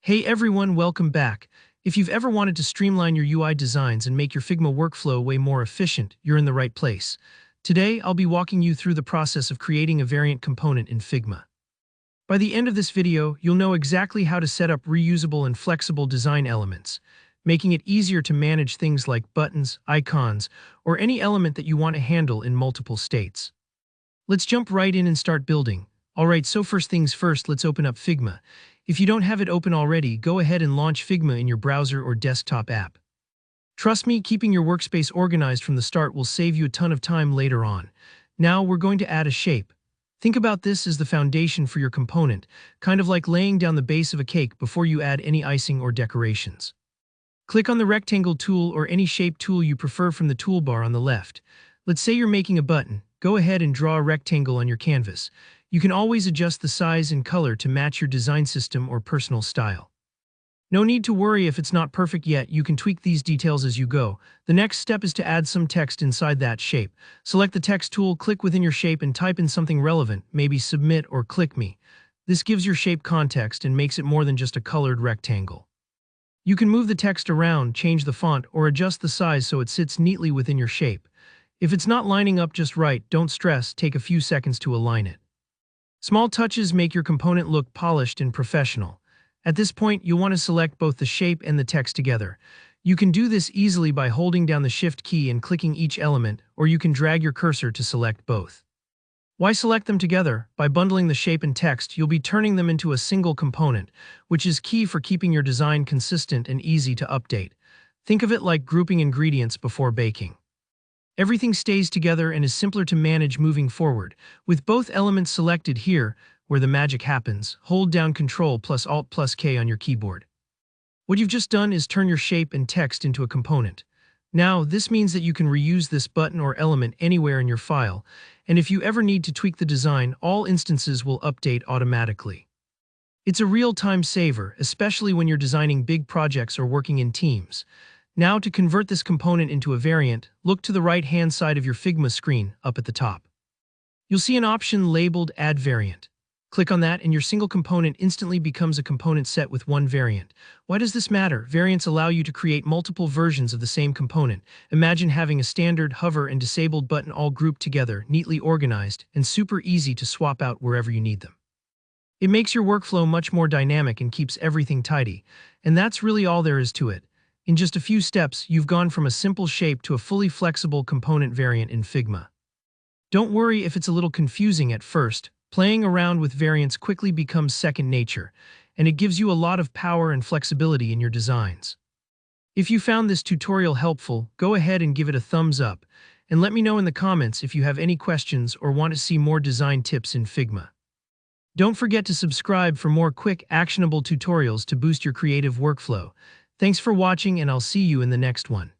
Hey everyone, welcome back. If you've ever wanted to streamline your UI designs and make your Figma workflow way more efficient, you're in the right place. Today, I'll be walking you through the process of creating a variant component in Figma. By the end of this video, you'll know exactly how to set up reusable and flexible design elements, making it easier to manage things like buttons, icons, or any element that you want to handle in multiple states. Let's jump right in and start building. Alright, so first things first, let's open up Figma. If you don't have it open already, go ahead and launch Figma in your browser or desktop app. Trust me, keeping your workspace organized from the start will save you a ton of time later on. Now we're going to add a shape. Think about this as the foundation for your component, kind of like laying down the base of a cake before you add any icing or decorations. Click on the rectangle tool or any shape tool you prefer from the toolbar on the left. Let's say you're making a button. Go ahead and draw a rectangle on your canvas. You can always adjust the size and color to match your design system or personal style. No need to worry if it's not perfect yet, you can tweak these details as you go. The next step is to add some text inside that shape. Select the text tool, click within your shape and type in something relevant, maybe submit or click me. This gives your shape context and makes it more than just a colored rectangle. You can move the text around, change the font, or adjust the size so it sits neatly within your shape. If it's not lining up just right, don't stress, take a few seconds to align it. Small touches make your component look polished and professional. At this point, you'll want to select both the shape and the text together. You can do this easily by holding down the Shift key and clicking each element, or you can drag your cursor to select both. Why select them together? By bundling the shape and text, you'll be turning them into a single component, which is key for keeping your design consistent and easy to update. Think of it like grouping ingredients before baking. Everything stays together and is simpler to manage moving forward. With both elements selected here, where the magic happens, hold down Ctrl plus Alt plus K on your keyboard. What you've just done is turn your shape and text into a component. Now, this means that you can reuse this button or element anywhere in your file, and if you ever need to tweak the design, all instances will update automatically. It's a real-time saver, especially when you're designing big projects or working in teams. Now to convert this component into a variant, look to the right-hand side of your Figma screen, up at the top. You'll see an option labeled Add Variant. Click on that and your single component instantly becomes a component set with one variant. Why does this matter? Variants allow you to create multiple versions of the same component. Imagine having a standard, hover, and disabled button all grouped together, neatly organized, and super easy to swap out wherever you need them. It makes your workflow much more dynamic and keeps everything tidy. And that's really all there is to it. In just a few steps, you've gone from a simple shape to a fully flexible component variant in Figma. Don't worry if it's a little confusing at first. Playing around with variants quickly becomes second nature, and it gives you a lot of power and flexibility in your designs. If you found this tutorial helpful, go ahead and give it a thumbs up, and let me know in the comments if you have any questions or want to see more design tips in Figma. Don't forget to subscribe for more quick, actionable tutorials to boost your creative workflow. Thanks for watching, and I'll see you in the next one.